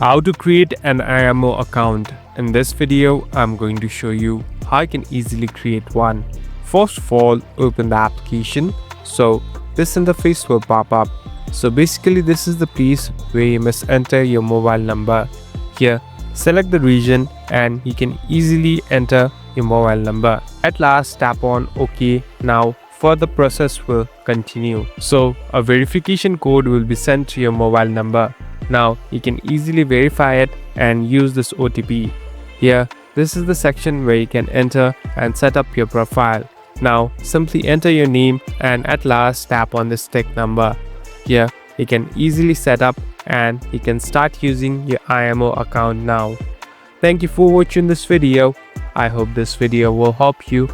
How to create an IMO account. In this video, I'm going to show you how you can easily create one. First of all, open the application. So this interface will pop up. So basically this is the place where you must enter your mobile number. Here, select the region and you can easily enter your mobile number. At last, tap on OK. Now further process will continue. So a verification code will be sent to your mobile number. Now you can easily verify it and use this OTP. Here, this is the section where you can enter and set up your profile. Now simply enter your name and at last tap on this tick number. Here you can easily set up and you can start using your IMO account now. Thank you for watching this video. I hope this video will help you